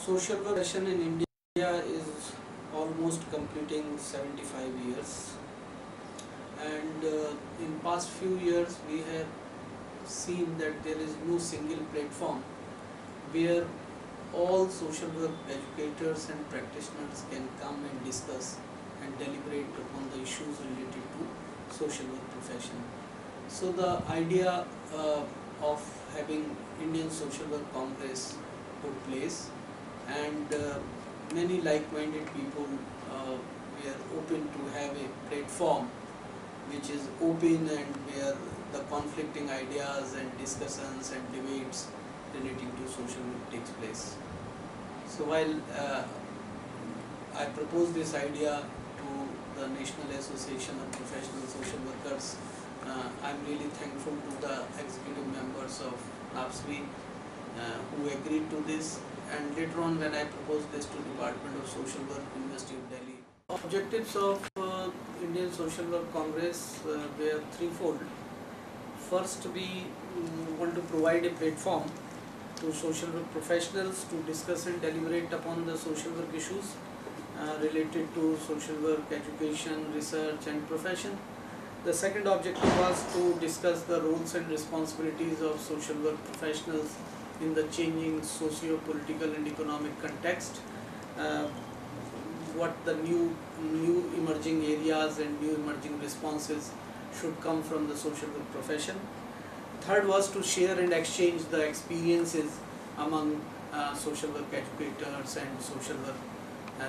Social work profession in India is almost completing 75 years, and in past few years we have seen that there is no single platform where all social work educators and practitioners can come and discuss and deliberate upon the issues related to social work profession. So the idea of having Indian Social Work Congress took place, and many like-minded people were open to have a platform which is open and where the conflicting ideas and discussions and debates relating to social work takes place. So while I proposed this idea to the National Association of Professional Social Workers, I'm really thankful to the executive members of NAPSWI who agreed to this, and later on when I proposed this to Department of Social Work, University of Delhi. Objectives of Indian Social Work Congress were threefold. First, we want to provide a platform to social work professionals to discuss and deliberate upon the social work issues related to social work, education, research and profession. The second objective was to discuss the roles and responsibilities of social work professionals in the changing socio-political and economic context, what the new emerging areas and new emerging responses should come from the social work profession. Third was to share and exchange the experiences among social work educators and social work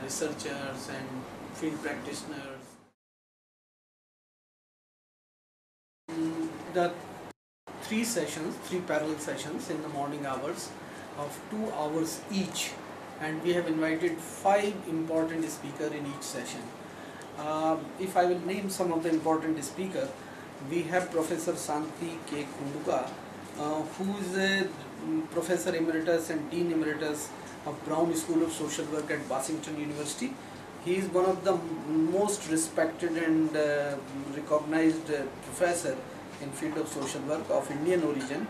researchers and field practitioners. The three parallel sessions in the morning hours of 2 hours each, and we have invited 5 important speakers in each session. If I will name some of the important speakers, we have Professor Santi K. Kunduka, who is a Professor Emeritus and Dean Emeritus of Brown School of Social Work at Washington University. He is one of the most respected and recognized professor in field of social work of Indian origin,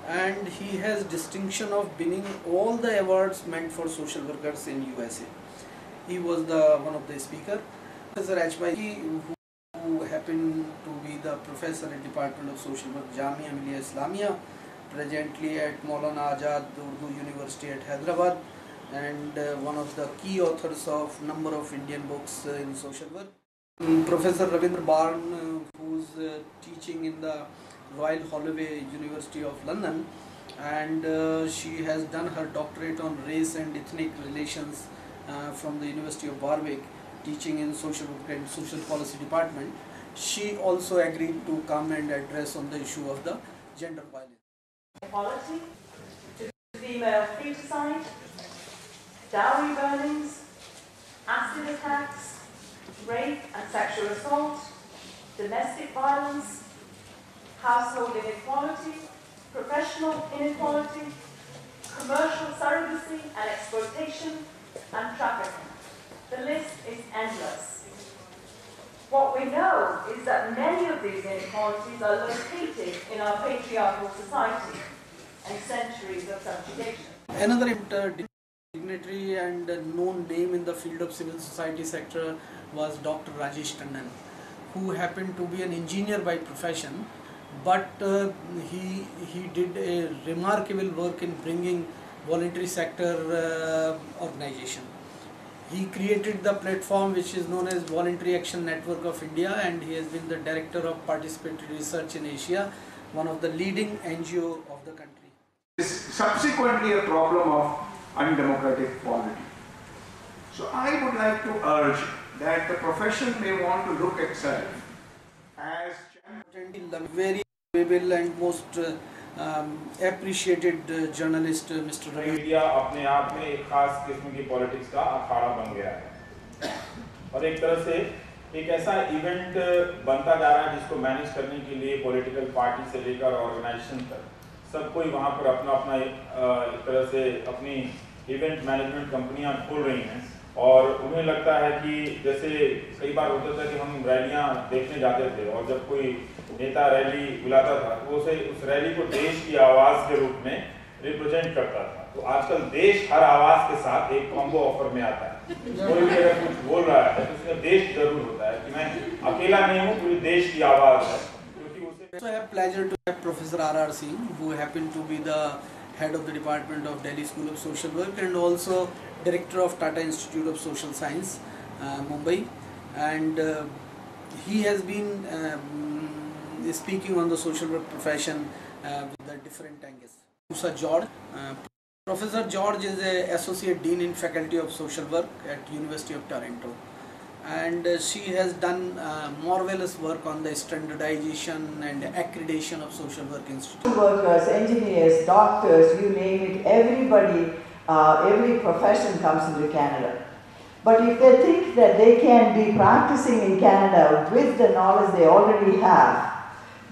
and he has distinction of winning all the awards meant for social workers in USA. He was one of the speakers. Professor Ajmai, who happened to be the professor in Department of Social Work, Jamia Millia Islamia, presently at Maulana Azad Urdu University at Hyderabad, and one of the key authors of number of Indian books in social work. Professor Ravindra Barn, who is teaching in the Royal Holloway University of London, and she has done her doctorate on race and ethnic relations from the University of Warwick, teaching in social work and social policy department. She also agreed to come and address on the issue of the gender violence. Equality, to female feticide, dowry burnings, acid attacks, rape and sexual assault, domestic violence, household inequality, professional inequality, commercial surrogacy and exploitation, and trafficking. The list is endless. What we know is that many of these inequalities are located in our patriarchal society and centuries of subjugation. Another dignitary and known name in the field of civil society sector was Dr. Rajesh Tandon, who happened to be an engineer by profession, but he did a remarkable work in bringing voluntary sector organization. He created the platform which is known as Voluntary Action Network of India, and he has been the director of participatory research in Asia, one of the leading NGO of the country. Is subsequently a problem of undemocratic polity. So I would like to urge that the profession may want to look itself as very valuable and most appreciated journalist Mr. Ravi. Media अपने आप में एक खास किस्म की politics का अखाड़ा बन गया है और एक तरह से एक ऐसा इवेंट बनता जा रहा है जिसको मैनेज करने के लिए पॉलिटिकल पार्टी से लेकर ऑर्गेनाइजेशन तक सब कोई वहाँ पर अपना अपना एक तरह से अपनी इवेंट मैनेजमेंट कंपनियाँ खोल रही हैं और उन्हें लगता है कि जैसे कई बार होता था कि हम रैलियाँ देखने जाते थे और जब कोई नेता रैली बुलाता था तो उसे उस रैली को देश की आवाज़ के रूप में रिप्रेजेंट करता था। तो आजकल देश हर आवाज के साथ एक कॉम्बो ऑफर में आता है। कोई भी अगर कुछ बोल रहा है तो उसका देश जरूर होता है कि मैं अकेला नहीं हूँ, पूरे देश की आवाज है। So I have pleasure to have Professor R.R. Singh, who happened to be the head of the Department of Delhi School of Social Work and also Director of Tata Institute of Social Science, Mumbai. And he has been speaking on the social work profession with the different angles. Professor George. Professor George is an Associate Dean in Faculty of Social Work at University of Toronto. And she has done marvelous work on the standardization and accreditation of social work institutes. Workers, engineers, doctors, you name it, everybody, every profession comes into Canada. But if they think that they can be practicing in Canada with the knowledge they already have,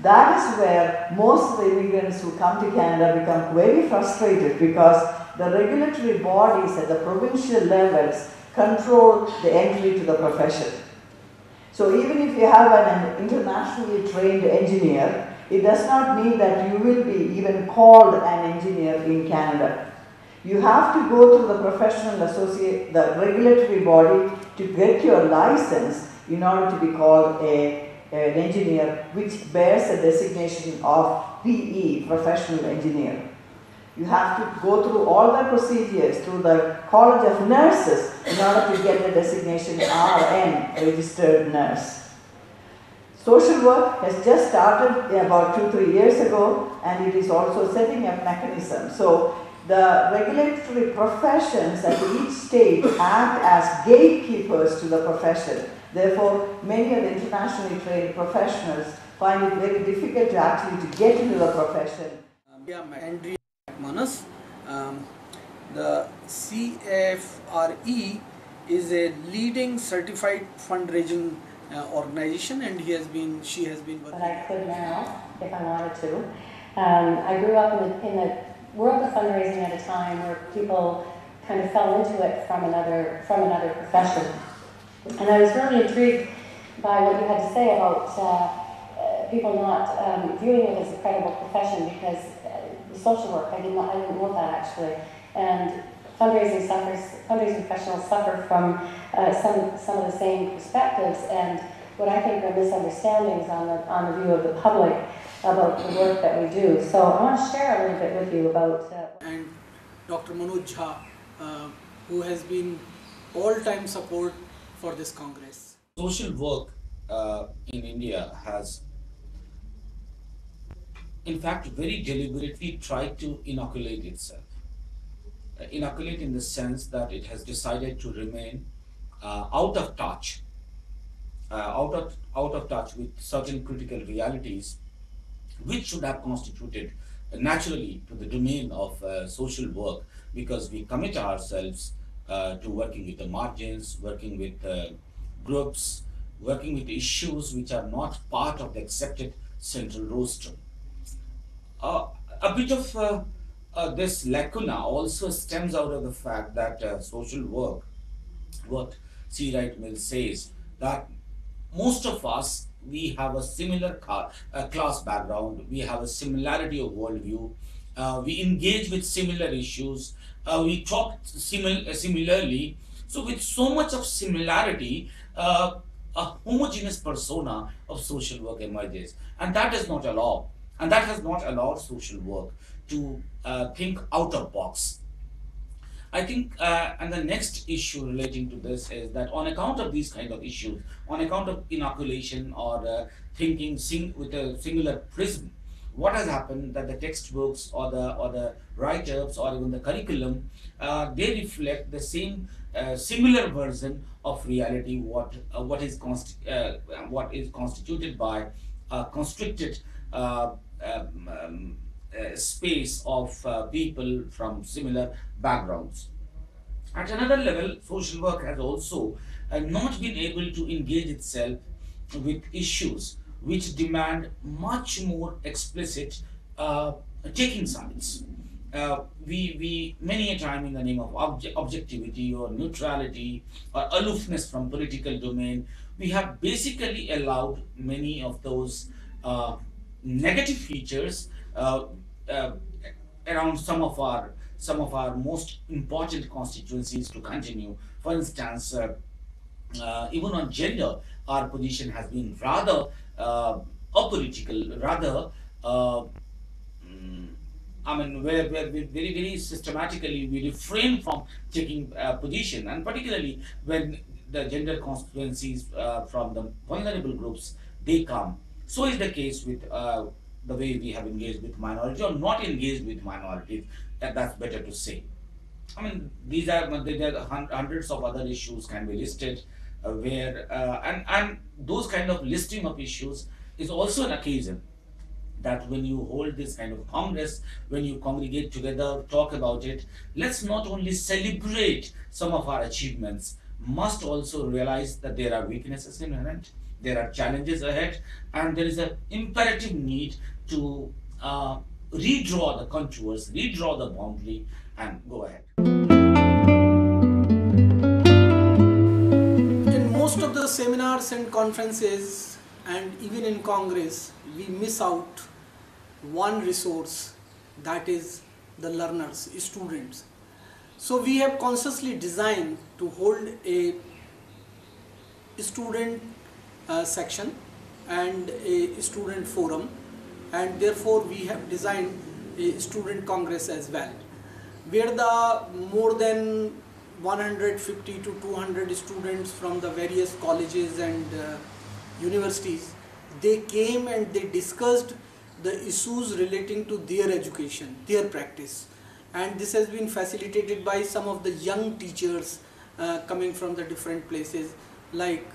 that is where most of the immigrants who come to Canada become very frustrated, because the regulatory bodies at the provincial levels control the entry to the profession. So even if you have an internationally trained engineer, it does not mean that you will be even called an engineer in Canada. You have to go through the professional associate, the regulatory body, to get your license in order to be called an engineer, which bears the designation of PE, professional engineer. You have to go through all the procedures through the College of Nurses in order to get the designation RN, registered nurse. Social work has just started about 2-3 years ago, and it is also setting up mechanisms. So the regulatory professions at each state act as gatekeepers to the profession. Therefore, many of the internationally trained professionals find it very difficult to actually to get into the profession. Andrea McManus, the CFRE is a leading certified fundraising organization, and she has been working. But I could now, if I wanted to. I grew up in the world of fundraising at a time where people kind of fell into it from another profession. And I was really intrigued by what you had to say about people not viewing it as a credible profession, because social work, I didn't know that actually. And fundraising professionals suffer from some of the same perspectives and what I think are misunderstandings on the view of the public about the work that we do. So I want to share a little bit with you about... and Dr. Manoj Jha, who has been all-time support for this Congress. Social work in India has, in fact, very deliberately tried to inoculate itself. Inoculate in the sense that it has decided to remain out of touch with certain critical realities, which should have constituted naturally to the domain of social work, because we commit ourselves to working with the margins, working with groups, working with issues which are not part of the accepted central roster. A bit of this lacuna also stems out of the fact that social work, what C. Wright Mills says, that most of us, we have a similar class background, we have a similarity of worldview, we engage with similar issues, we talk similarly. So with so much of similarity, a homogeneous persona of social work emerges, and that is not allowed, and that has not allowed social work to think out of box. I think, and the next issue relating to this is that on account of these kind of issues, on account of inoculation or thinking with a singular prism, what has happened that the textbooks or the write-ups or even the curriculum, they reflect the same similar version of reality, what is constituted by a constricted space of people from similar backgrounds. At another level, social work has also not been able to engage itself with issues which demand much more explicit taking sides. We many a time, in the name of objectivity or neutrality or aloofness from political domain, we have basically allowed many of those negative features around some of our most important constituencies to continue. For instance, even on gender, our position has been rather apolitical, rather I mean, where we very, very systematically we refrain from taking position, and particularly when the gender constituencies from the vulnerable groups they come. So is the case with the way we have engaged with minorities or not engaged with minorities. That's better to say. I mean, there are hundreds of other issues can be listed, and those kind of listing of issues is also an occasion that when you hold this kind of congress, when you congregate together, talk about it, let's not only celebrate some of our achievements, must also realize that there are weaknesses inherent, there are challenges ahead, and there is an imperative need to redraw the contours, redraw the boundary, and go ahead. In most of the seminars and conferences, and even in Congress, we miss out one resource, that is the learners, students. So we have consciously designed to hold a student section and a student forum, and therefore we have designed a student congress as well, where the more than 150 to 200 students from the various colleges and universities, they came and they discussed the issues relating to their education, their practice, and this has been facilitated by some of the young teachers coming from the different places, like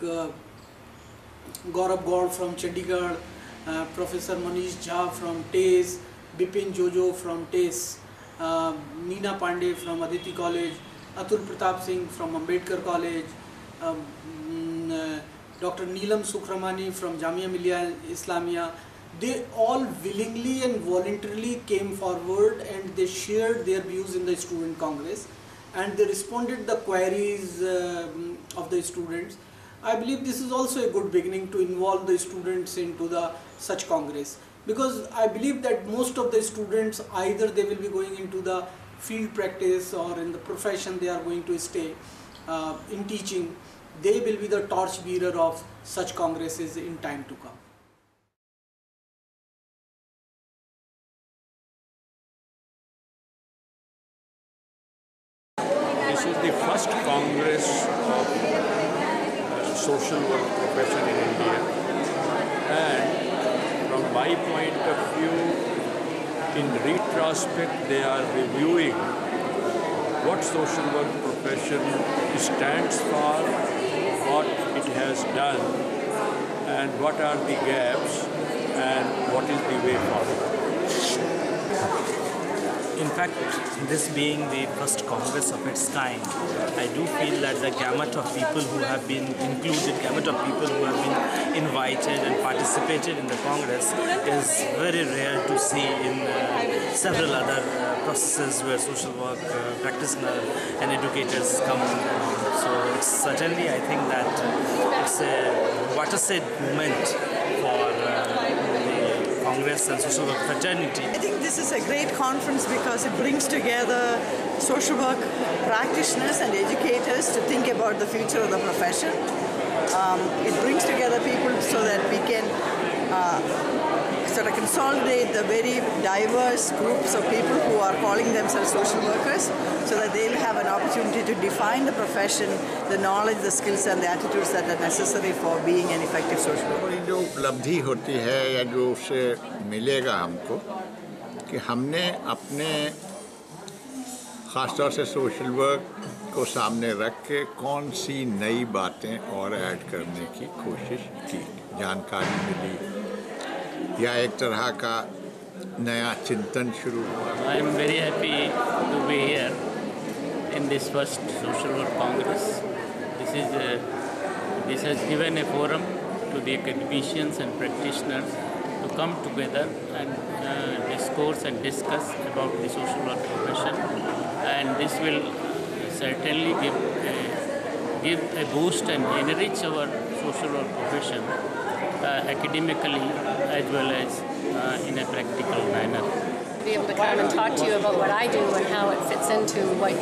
Gaurav Gaur from Chandigarh, Professor Manish Jha from TASE, Bipin Jojo from TASE, Neena Pandey from Aditi College, Atul Pratap Singh from Ambedkar College, Dr. Neelam Sukramani from Jamia Millia Islamia. They all willingly and voluntarily came forward and they shared their views in the student congress, and they responded the queries of the students. I believe this is also a good beginning to involve the students into the such congress, because I believe that most of the students, either they will be going into the field practice or in the profession they are going to stay in teaching. They will be the torch bearer of such congresses in time to come. This is the first Congress of social work profession in India, and from my point of view, in retrospect they are reviewing what social work profession stands for, what it has done, and what are the gaps, and what is the way forward. In fact, this being the first Congress of its kind, I do feel that the gamut of people who have been included, gamut of people who have been invited and participated in the Congress is very rare to see in several other processes where social work practitioners and educators come along. So it's certainly, I think that it's a watershed moment for the Congress and social work fraternity. I think this is a great conference because it brings together social work practitioners and educators to think about the future of the profession. It brings together people so that we can sort of consolidate the very diverse groups of people who are calling themselves social workers, so that they'll have an opportunity to define the profession, the knowledge, the skills and the attitudes that are necessary for being an effective social worker. जो उपलब्धि होती है या जो उससे मिलेगा हमको कि हमने अपने ख़ास तौर से सोशल वर्क को सामने रख के कौन सी नई बातें और ऐड करने की कोशिश की, जानकारी मिली या एक तरह का नया चिंतन शुरू हुआ. I am very happy to be here in this first social work congress. This has given a forum to the academicians and practitioners to come together and discourse and discuss about the social work profession, and this will certainly give a boost and enrich our social work profession academically as well as in a practical manner. to be able to come and talk to you about what I do and how it fits into what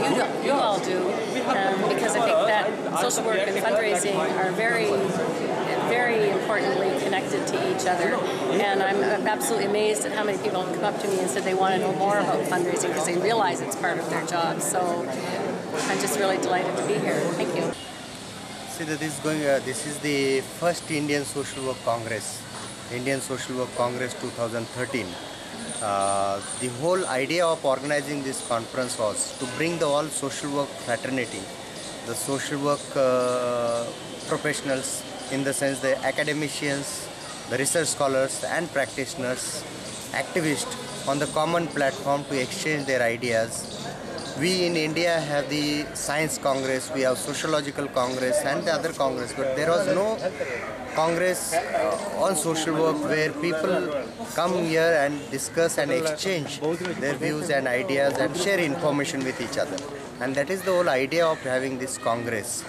you all do, because I think that social work and fundraising are very importantly connected to each other. And I'm absolutely amazed at how many people come up to me and said they want to know more about fundraising because they realize it's part of their job. So I'm just really delighted to be here. Thank you. See, this is the first Indian Social Work Congress, Indian Social Work Congress 2013. The whole idea of organizing this conference was to bring the all social work fraternity, the social work professionals, in the sense the academicians, the research scholars and practitioners, activists on the common platform to exchange their ideas. We in India have the Science Congress, we have Sociological Congress and the other Congress, but there was no Congress on social work where people come here and discuss and exchange their views and ideas and share information with each other. And that is the whole idea of having this Congress.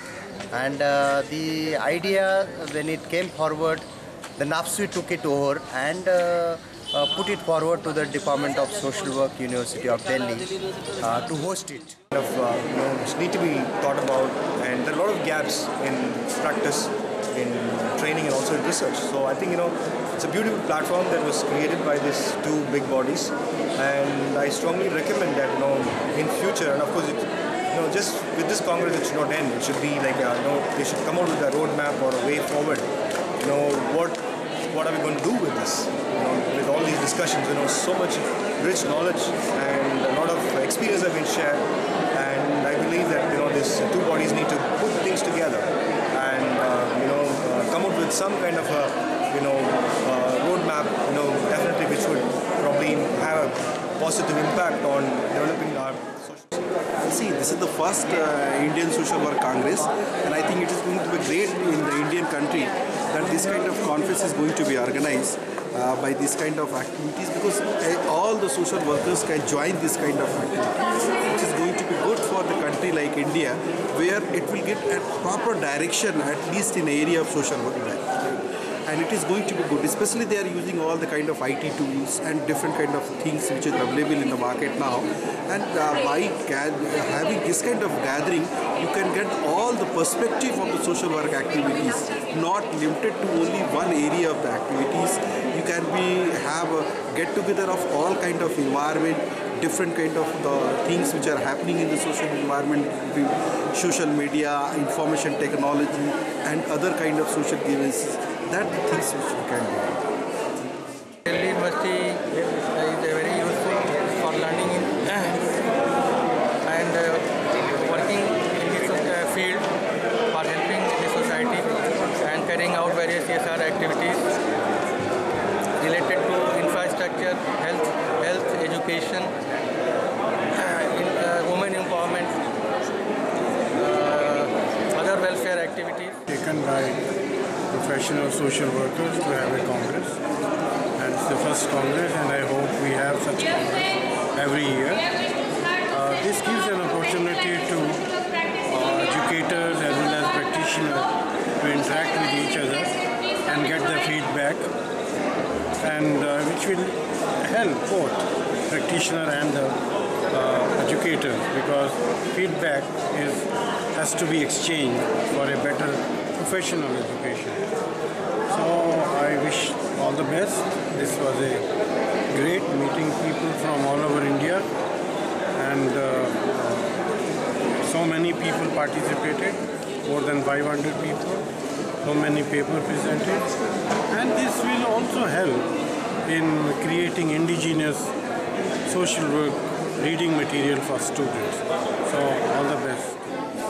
And the idea, when it came forward, the NAPSWI took it over and put it forward to the Department of Social Work, University of Delhi, to host it. Which need to be thought about, and there are a lot of gaps in practice, in training and also in research. So I think it's a beautiful platform that was created by these two big bodies, and I strongly recommend that in future, and of course just with this Congress it should not end. It should be like they should come out with a roadmap or a way forward. What are we going to do with this? With all these discussions, so much rich knowledge and a lot of experience have been shared, and I believe that these two bodies need to put things together and come up with some kind of a roadmap, definitely which would probably have a positive impact on developing our social. See, this is the first Indian Social Work Congress, and I think it is going to be great in the Indian country that this kind of conference is going to be organized by this kind of activities, because all the social workers can join this kind of activities, which is going to be good for the country like India, where it will get a proper direction, at least in the area of social work. And it is going to be good, especially they are using all the kind of IT tools and different kind of things which is available in the market now. And by having this kind of gathering, you can get all the perspective of the social work activities, not limited to only one area of the activities. You can have a get together of all kind of environment, different kind of the things which are happening in the social environment, social media, information technology, and other kind of social events. That things which we can do. Delhi University is very useful for learning and working in this field for helping the society and carrying out various CSR activities related to infrastructure, health, education, women empowerment, other welfare activities. Taken by professional social workers to have a congress, and it's the first congress, and I hope we have such congress every year. This gives an opportunity to educators as well as practitioners to interact with each other and get their feedback, and which will help both practitioner and the educators, because feedback has to be exchanged for a better professional education. So I wish all the best. This was a great meeting people from all over India, and so many people participated, more than 500 people, so many papers presented, and this will also help in creating indigenous social work reading material for students. So all the best.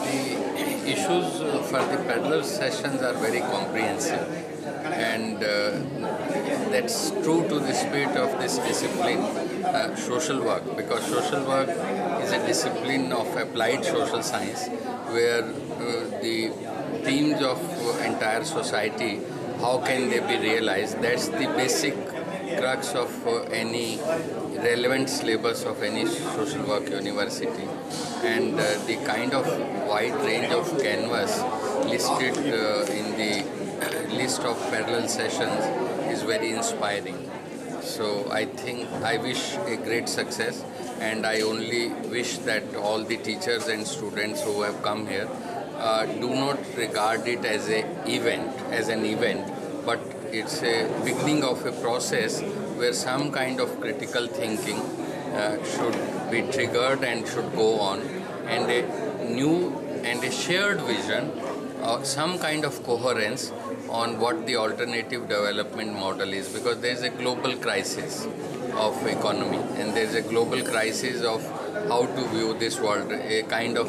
The issues for the parallel sessions are very comprehensive, and that's true to the spirit of this discipline, social work, because social work is a discipline of applied social science where the themes of entire society, how can they be realized? That's the basic crux of any relevant syllabus of any social work university, and the kind of wide range of canvas listed in the list of parallel sessions is very inspiring. So I think I wish a great success, and I only wish that all the teachers and students who have come here do not regard it as an event, but it's a beginning of a process where some kind of critical thinking should be triggered and should go on, and a new and a shared vision, some kind of coherence on what the alternative development model is, because there is a global crisis of economy and there is a global crisis of how to view this world. A kind of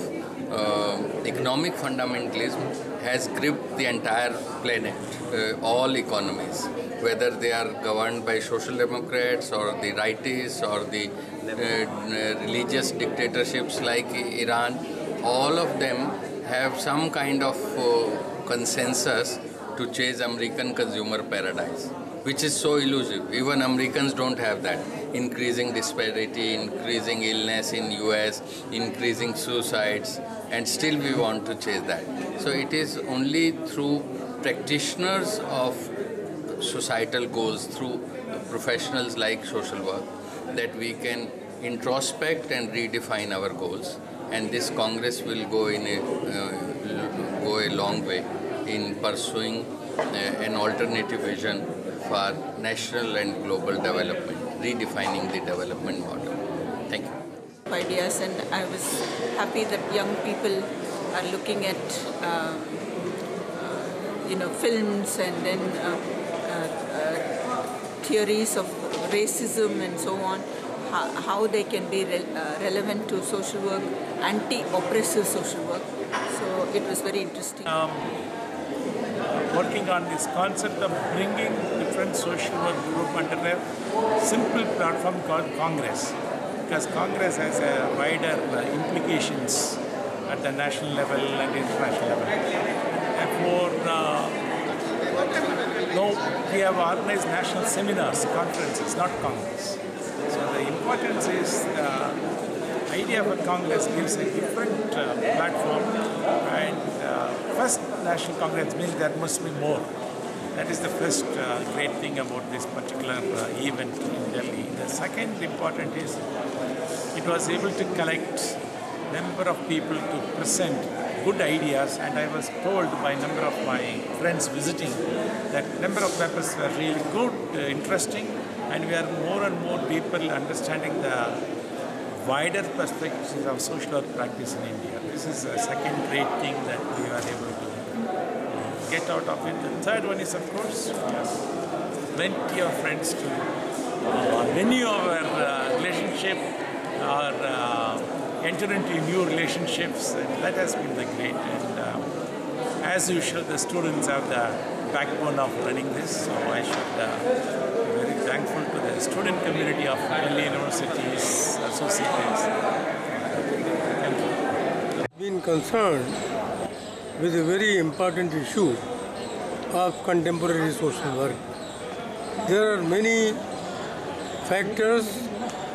economic fundamentalism has gripped the entire planet, all economies, whether they are governed by social democrats or the rightists or the religious dictatorships like Iran. All of them have some kind of consensus to chase American consumer paradise, which is so elusive. Even Americans don't have that. Increasing disparity, increasing illness in US, increasing suicides, and still we want to chase that. So it is only through practitioners of societal goals, through professionals like social work, that we can introspect and redefine our goals. And this Congress will go a long way in pursuing an alternative vision for national and global development, redefining the development model. Thank you. Ideas, and I was happy that young people are looking at films and then theories of racism and so on, how they can be relevant to social work, anti-oppressive social work. So it was very interesting. Working on this concept of bringing different social work group under a simple platform called Congress, because Congress has a wider implications at the national level and international level. Therefore, we have organized national seminars, conferences, not Congress. So the importance is the idea of a Congress gives a different platform, and first National Congress means there must be more. That is the first great thing about this particular event in Delhi. The second important is it was able to collect number of people to present good ideas, and I was told by a number of my friends visiting that number of papers were really good, interesting, and we are more and more people understanding the wider perspectives of social work practice in India. This is the second great thing that we are able to get out of it. The third one is, of course, plenty of friends to renew our relationship or enter into new relationships, and that has been the great. And as usual, the students have the backbone of running this, so I should be very thankful to the student community of Delhi University's associates. Thank you. Been concerned with a very important issue of contemporary social work. There are many factors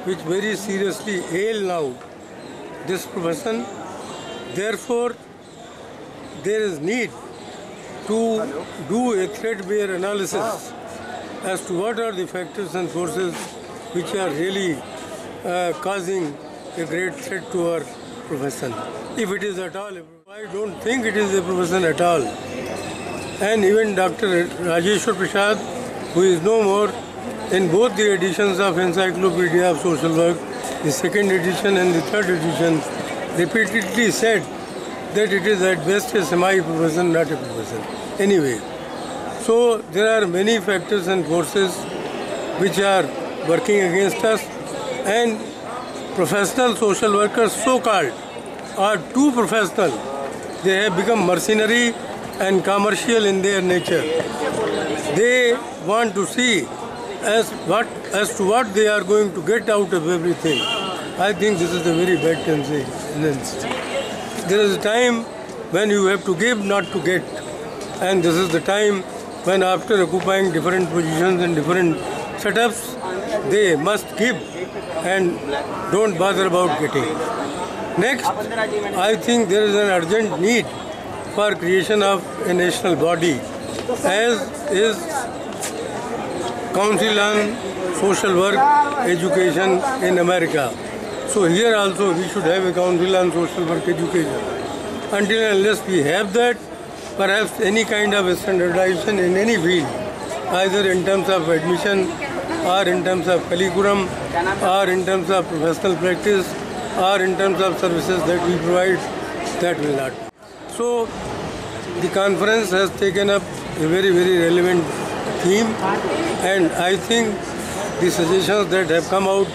which very seriously ail now this profession. Therefore, there is need to do a threadbare analysis as to what are the factors and forces which are really causing a great threat to our profession. If it is at all, I don't think it is a profession at all. And even Dr. Rajeshwar Prasad, who is no more, in both the editions of Encyclopedia of Social Work, the second edition and the third edition, repeatedly said that it is at best a semi-profession, not a profession. Anyway, so there are many factors and forces which are working against us, and professional social workers, so-called, are too professional. They have become mercenary and commercial in their nature. They want to see as to what they are going to get out of everything. I think this is a very bad tendency. There is a time when you have to give, not to get. And this is the time when, after occupying different positions and different setups, they must give and don't bother about getting. Next, I think there is an urgent need for creation of a national body, as is Council on Social Work Education in America. So here also we should have a Council on Social Work Education. Until and unless we have that, perhaps any kind of standardization in any field, either in terms of admission or in terms of curriculum or in terms of professional practice or in terms of services that we provide, that will not. So the conference has taken up a very, very relevant theme, and I think the suggestions that have come out,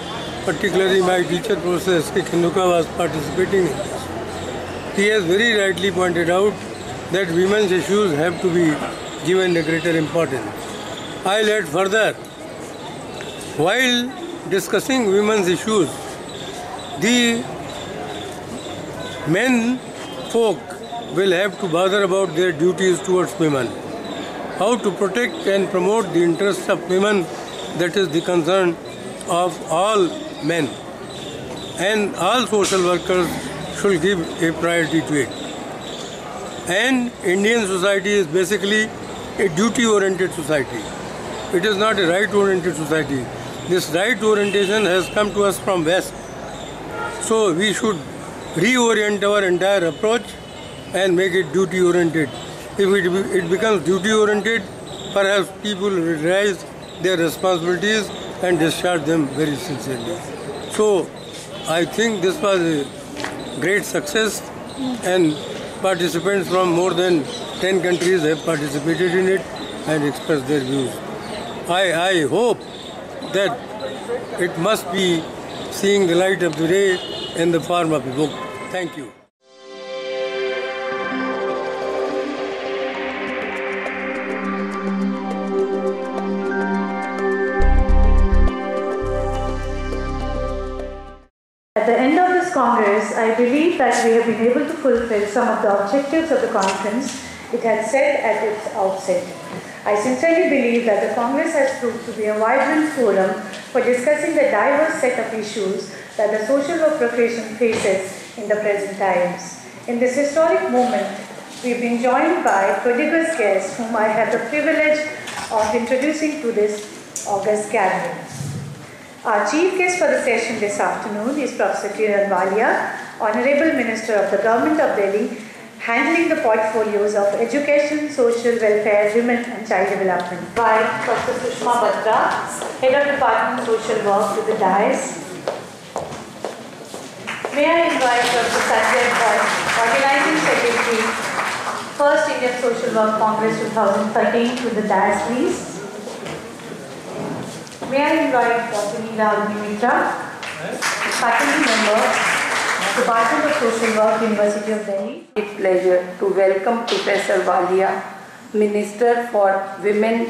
particularly my teacher, Professor S.K. Khinduka, was participating in this. He has very rightly pointed out that women's issues have to be given a greater importance. I'll add further, while discussing women's issues, the men folk will have to bother about their duties towards women. How to protect and promote the interests of women, that is the concern of all men. And all social workers should give a priority to it. And Indian society is basically a duty-oriented society. It is not a right-oriented society. This right orientation has come to us from West. So we should reorient our entire approach and make it duty-oriented. If it becomes duty-oriented, perhaps people will realize their responsibilities and discharge them very sincerely. So I think this was a great success, and participants from more than 10 countries have participated in it and expressed their views. I hope that it must be seeing the light of the day in the form of a book. Thank you. At the end of this Congress, I believe that we have been able to fulfill some of the objectives of the conference it had set at its outset. I sincerely believe that the Congress has proved to be a vibrant forum for discussing the diverse set of issues that the social work profession faces in the present times. In this historic moment, we've been joined by prodigious guests whom I have the privilege of introducing to this august gathering. Our chief guest for the session this afternoon is Professor Kiran Walia, Honorable Minister of the Government of Delhi, handling the portfolios of Education, Social Welfare, Women and Child Development. By Professor Sushma Batra, Head of Department of Social Work, to the dais. May I invite Professor Sanjay Bhatt, Organizing Secretary, First Indian Social Work Congress 2013, to the dais, please. May I invite Dr. Neela Agnimitra, Faculty Member, Department of Social Work, University of Delhi. It's a pleasure to welcome Professor Walia, Minister for Women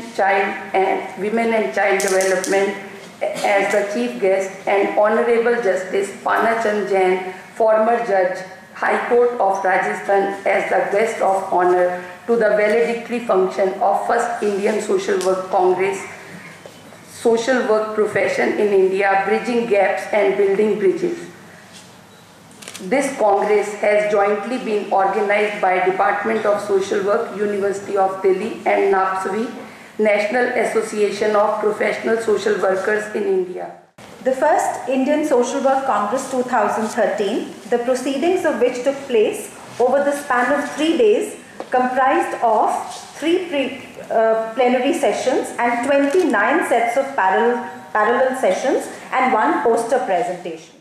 and Child Development, as the chief guest, and Honorable Justice Panachand Jain, former Judge, High Court of Rajasthan, as the guest of honor to the valedictory function of First Indian Social Work Congress, Social Work Profession in India, Bridging Gaps and Building Bridges. This Congress has jointly been organized by Department of Social Work, University of Delhi and NAPSWI, National Association of Professional Social Workers in India. The first Indian Social Work Congress 2013, the proceedings of which took place over the span of 3 days, comprised of 3 plenary sessions and 29 sets of parallel sessions and 1 poster presentation.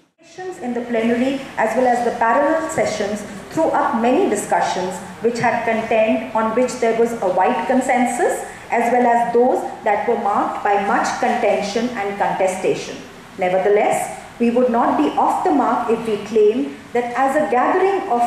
In the plenary as well as the parallel sessions threw up many discussions which had content on which there was a wide consensus, as well as those that were marked by much contention and contestation. Nevertheless, we would not be off the mark if we claim that as a gathering of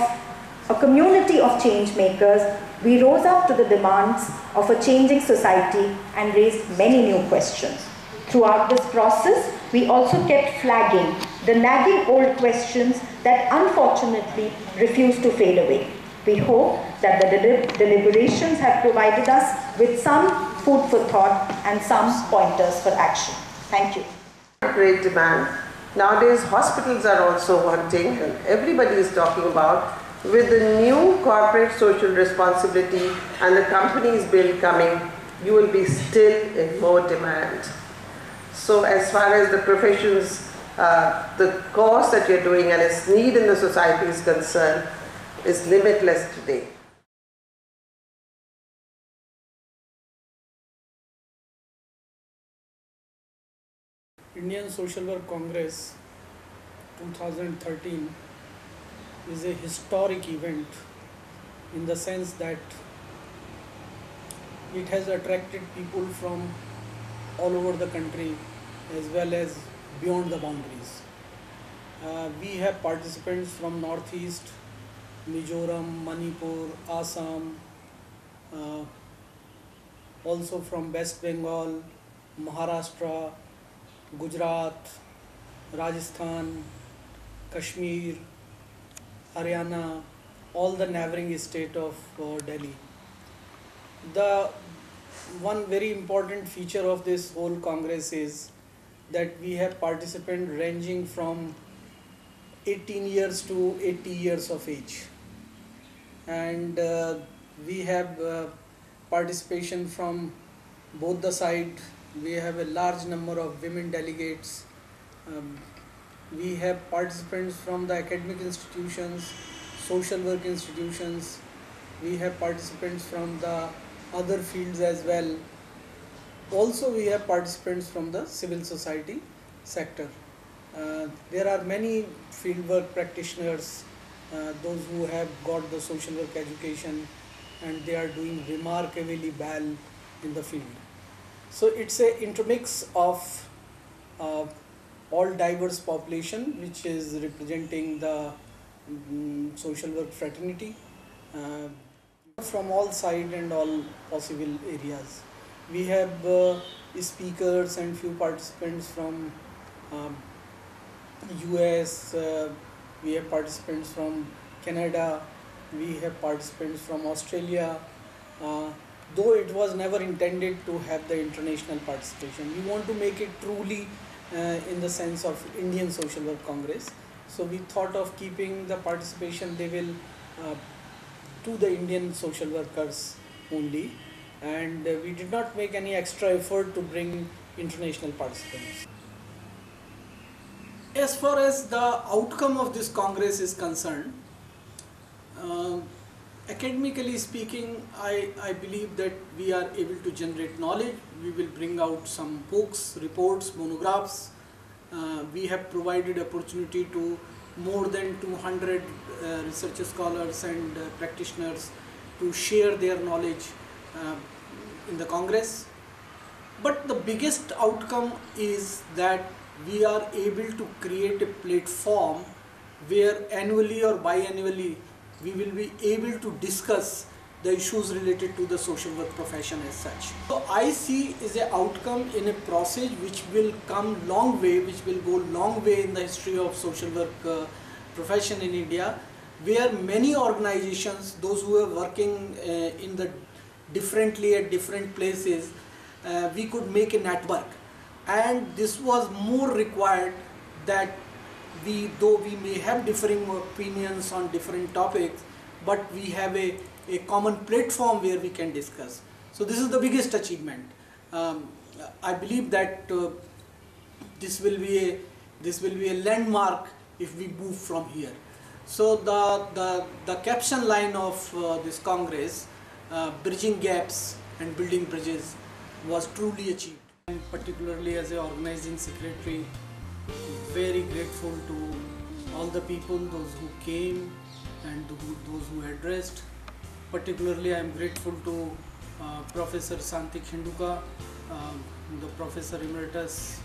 a community of change makers, we rose up to the demands of a changing society and raised many new questions. Throughout this process, we also kept flagging the nagging old questions that unfortunately refuse to fade away. We hope that the deliberations have provided us with some food for thought and some pointers for action. Thank you. Great demand. Nowadays, hospitals are also wanting, and everybody is talking about, with the new corporate social responsibility and the companies bill coming, you will be still in more demand. So as far as the professions, the course that you're doing and its need in the society is concerned, is limitless today. Indian Social Work Congress 2013 is a historic event in the sense that it has attracted people from all over the country as well as beyond the boundaries. We have participants from Northeast, Mizoram, Manipur, Assam, also from West Bengal, Maharashtra, Gujarat, Rajasthan, Kashmir, Haryana, all the neighboring state of Delhi. The one very important feature of this whole Congress is that we have participants ranging from 18 years to 80 years of age. And we have participation from both the sides. We have a large number of women delegates. We have participants from the academic institutions, social work institutions. We have participants from the other fields as well. Also, we have participants from the civil society sector. There are many fieldwork practitioners, those who have got the social work education, and they are doing remarkably well in the field. So it's a intermix of all diverse population, which is representing the social work fraternity from all sides and all possible areas. We have speakers and few participants from US, we have participants from Canada, we have participants from Australia, though it was never intended to have the international participation. We want to make it truly in the sense of Indian Social Work Congress. So we thought of keeping the participation level to the Indian social workers only, and we did not make any extra effort to bring international participants. As far as the outcome of this Congress is concerned, academically speaking, I believe that we are able to generate knowledge. We will bring out some books, reports, monographs. We have provided opportunity to more than 200 research scholars and practitioners to share their knowledge in the Congress. But the biggest outcome is that we are able to create a platform where annually or biannually we will be able to discuss the issues related to the social work profession as such. So I see is an outcome in a process which will come long way, which will go long way in the history of social work profession in India, where many organizations, those who are working in the differently at different places, we could make a network. And this was more required that though we may have differing opinions on different topics, but we have a common platform where we can discuss. So this is the biggest achievement. I believe that this will be a landmark if we move from here. So the caption line of this Congress, bridging gaps and building bridges, was truly achieved. And particularly as an organizing secretary, very grateful to all the people, those who came and those who addressed. Particularly I am grateful to Professor Santi Khinduka, the Professor Emeritus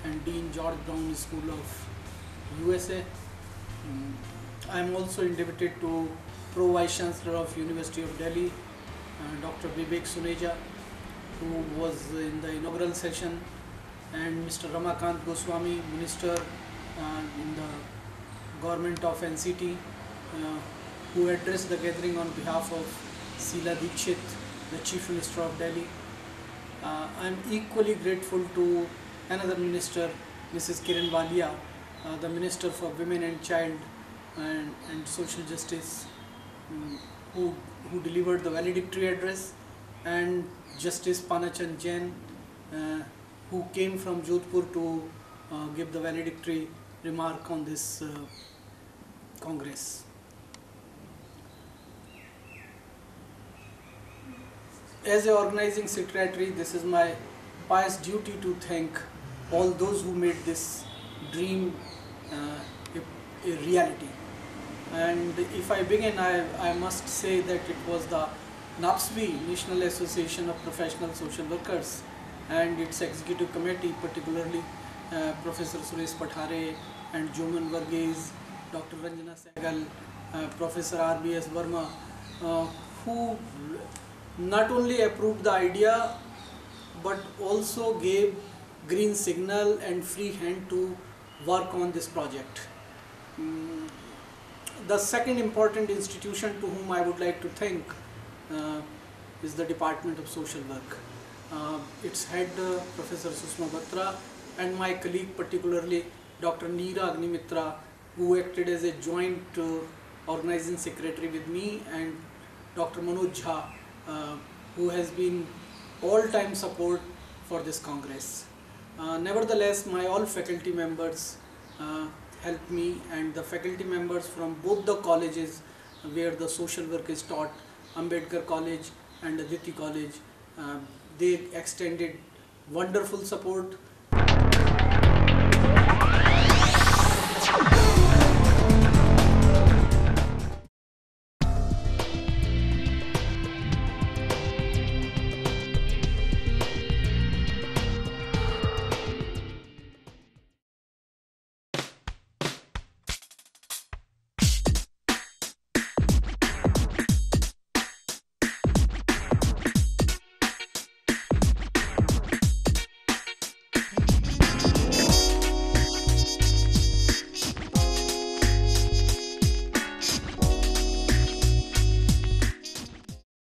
and Dean George Brown School of USA. I am also indebted to Pro Vice Chancellor of University of Delhi, Dr. Vivek Suneja, who was in the inaugural session, and Mr. Ramakant Goswami, Minister in the government of NCT, who addressed the gathering on behalf of Sheila Dikshit, the Chief Minister of Delhi. I am equally grateful to another minister, Mrs. Kiran Walia, the Minister for Women and Child and Social Justice, who delivered the valedictory address, and Justice Panachand Jain, who came from Jodhpur to give the valedictory remark on this Congress. As an organizing secretary, this is my pious duty to thank all those who made this dream a reality. And if I begin, I must say that it was the NAPSB, National Association of Professional Social Workers, and its executive committee, particularly Professor Suresh Pathare and Joman Varghese, Dr. Ranjana Sehgal, Professor R.B.S. Verma, who not only approved the idea but also gave green signal and free hand to work on this project. The second important institution to whom I would like to thank is the Department of Social Work. Its head, Professor Susma Batra, and my colleague, particularly Dr. Neera Agnimitra, who acted as a joint organizing secretary with me, and Dr. Manoj Jha, who has been all-time support for this Congress. Nevertheless, my all faculty members helped me, and the faculty members from both the colleges where the social work is taught, Ambedkar College and Aditi College, they extended wonderful support.